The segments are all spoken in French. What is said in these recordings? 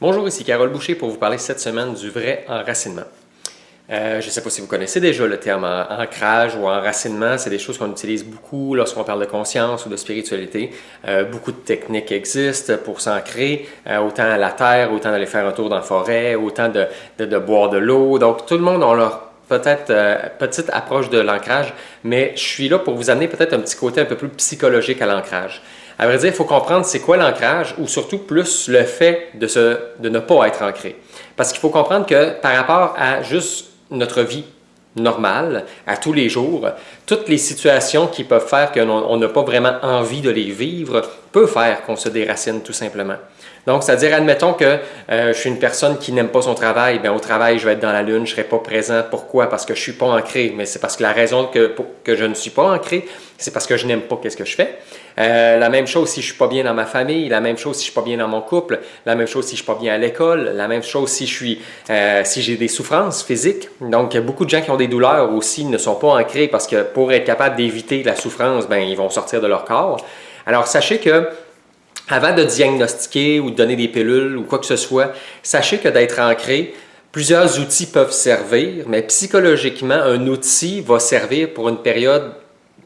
Bonjour, ici Carole Boucher pour vous parler cette semaine du vrai enracinement. Je ne sais pas si vous connaissez déjà le terme ancrage ou enracinement, c'est des choses qu'on utilise beaucoup lorsqu'on parle de conscience ou de spiritualité. Beaucoup de techniques existent pour s'ancrer, autant à la terre, autant d'aller faire un tour dans la forêt, autant de boire de l'eau. Donc tout le monde a leur peut-être petite approche de l'ancrage, mais je suis là pour vous amener peut-être un petit côté un peu plus psychologique à l'ancrage. À vrai dire, il faut comprendre c'est quoi l'ancrage ou surtout plus le fait de ne pas être ancré. Parce qu'il faut comprendre que par rapport à juste notre vie normale, à tous les jours, toutes les situations qui peuvent faire qu'on n'a pas vraiment envie de les vivre, peuvent faire qu'on se déracine tout simplement. Donc, c'est-à-dire, admettons que je suis une personne qui n'aime pas son travail, bien au travail, je vais être dans la lune, je ne serai pas présent. Pourquoi? Parce que je ne suis pas ancré. Mais c'est parce que la raison que je ne suis pas ancré, c'est parce que je n'aime pas ce que je fais. La même chose si je ne suis pas bien dans ma famille, la même chose si je ne suis pas bien dans mon couple, la même chose si je ne suis pas bien à l'école, la même chose si j'ai des souffrances physiques. Donc, beaucoup de gens qui ont des douleurs aussi ne sont pas ancrés parce que pour être capable d'éviter la souffrance, bien, ils vont sortir de leur corps. Alors, sachez que avant de diagnostiquer ou de donner des pilules ou quoi que ce soit, sachez que d'être ancré, plusieurs outils peuvent servir, mais psychologiquement, un outil va servir pour une période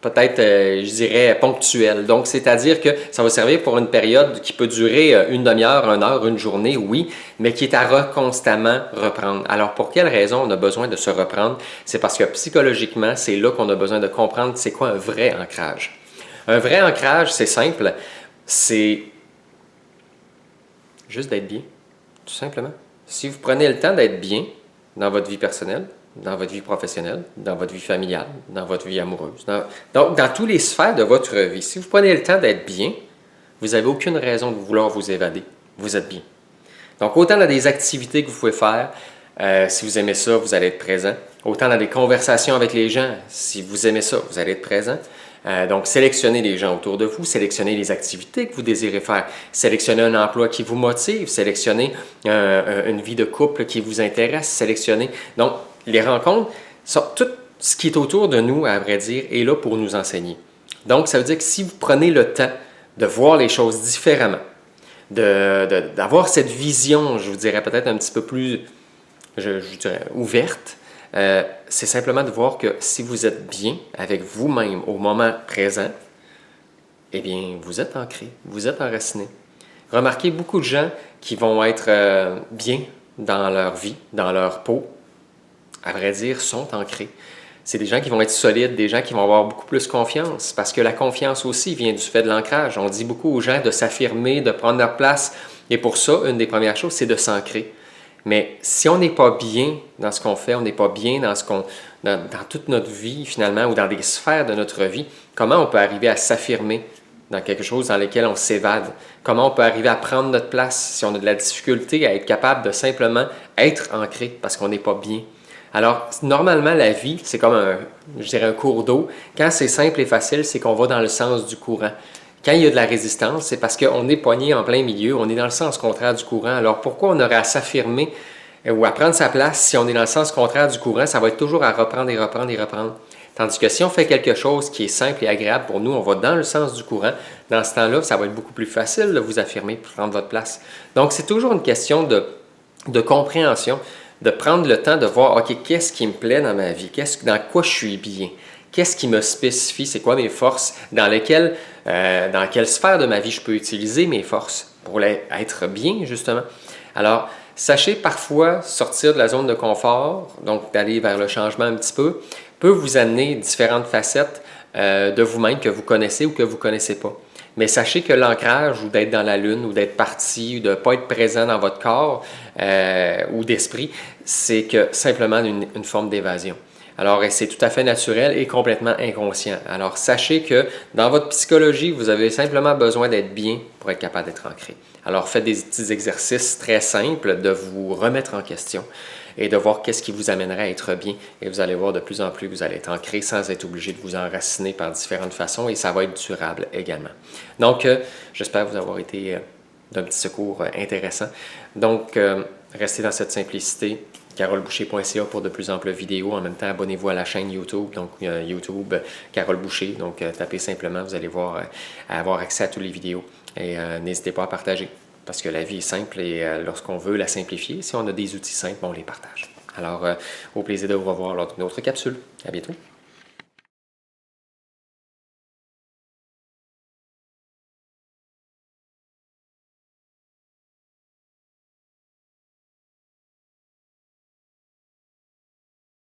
peut-être, je dirais, ponctuelle. Donc, c'est-à-dire que ça va servir pour une période qui peut durer une demi-heure, une heure, une journée, oui, mais qui est à constamment reprendre. Alors, pour quelle raison on a besoin de se reprendre? C'est parce que psychologiquement, c'est là qu'on a besoin de comprendre c'est quoi un vrai ancrage. Un vrai ancrage, c'est simple, c'est juste d'être bien, tout simplement. Si vous prenez le temps d'être bien dans votre vie personnelle, dans votre vie professionnelle, dans votre vie familiale, dans votre vie amoureuse, donc dans toutes les sphères de votre vie, si vous prenez le temps d'être bien, vous n'avez aucune raison de vouloir vous évader. Vous êtes bien. Donc, autant dans des activités que vous pouvez faire, si vous aimez ça, vous allez être présent. Autant dans des conversations avec les gens, si vous aimez ça, vous allez être présent. Donc, sélectionnez les gens autour de vous, sélectionnez les activités que vous désirez faire, sélectionnez un emploi qui vous motive, sélectionnez une vie de couple qui vous intéresse, sélectionnez. Donc, les rencontres, tout ce qui est autour de nous, à vrai dire, est là pour nous enseigner. Donc, ça veut dire que si vous prenez le temps de voir les choses différemment, d'avoir cette vision, je vous dirais peut-être un petit peu plus, je dirais, ouverte, c'est simplement de voir que si vous êtes bien avec vous-même au moment présent, eh bien, vous êtes ancré, vous êtes enraciné. Remarquez beaucoup de gens qui vont être bien dans leur vie, dans leur peau, à vrai dire, sont ancrés. C'est des gens qui vont être solides, des gens qui vont avoir beaucoup plus confiance, parce que la confiance aussi vient du fait de l'ancrage. On dit beaucoup aux gens de s'affirmer, de prendre leur place, et pour ça, une des premières choses, c'est de s'ancrer. Mais si on n'est pas bien dans ce qu'on fait, on n'est pas bien dans toute notre vie finalement, ou dans des sphères de notre vie, comment on peut arriver à s'affirmer dans quelque chose dans lequel on s'évade? Comment on peut arriver à prendre notre place si on a de la difficulté à être capable de simplement être ancré parce qu'on n'est pas bien? Alors, normalement, la vie, c'est comme un cours d'eau. Quand c'est simple et facile, c'est qu'on va dans le sens du courant. Quand il y a de la résistance, c'est parce qu'on est pogné en plein milieu, on est dans le sens contraire du courant. Alors, pourquoi on aurait à s'affirmer ou à prendre sa place si on est dans le sens contraire du courant? Ça va être toujours à reprendre et reprendre et reprendre. Tandis que si on fait quelque chose qui est simple et agréable pour nous, on va dans le sens du courant. Dans ce temps-là, ça va être beaucoup plus facile de vous affirmer, de prendre votre place. Donc, c'est toujours une question de compréhension, de prendre le temps de voir, OK, qu'est-ce qui me plaît dans ma vie? Dans quoi je suis bien? Qu'est-ce qui me spécifie? C'est quoi mes forces? Dans quelle sphère de ma vie je peux utiliser mes forces pour être bien, justement? Alors, sachez parfois sortir de la zone de confort, donc d'aller vers le changement un petit peu, peut vous amener différentes facettes de vous-même que vous connaissez ou que vous ne connaissez pas. Mais sachez que l'ancrage, ou d'être dans la lune, ou d'être parti, ou de ne pas être présent dans votre corps ou d'esprit, c'est que simplement une forme d'évasion. Alors, c'est tout à fait naturel et complètement inconscient. Alors, sachez que dans votre psychologie, vous avez simplement besoin d'être bien pour être capable d'être ancré. Alors, faites des petits exercices très simples de vous remettre en question et de voir qu'est-ce qui vous amènerait à être bien. Et vous allez voir de plus en plus que vous allez être ancré sans être obligé de vous enraciner par différentes façons et ça va être durable également. Donc, j'espère vous avoir été d'un petit secours intéressant. Donc, restez dans cette simplicité. caroleboucher.ca pour de plus amples vidéos. En même temps, abonnez-vous à la chaîne YouTube, donc YouTube Carole Boucher. Donc, tapez simplement, vous allez avoir accès à toutes les vidéos et n'hésitez pas à partager. Parce que la vie est simple et lorsqu'on veut la simplifier, si on a des outils simples, on les partage. Alors, au plaisir de vous revoir lors d'une autre capsule. À bientôt.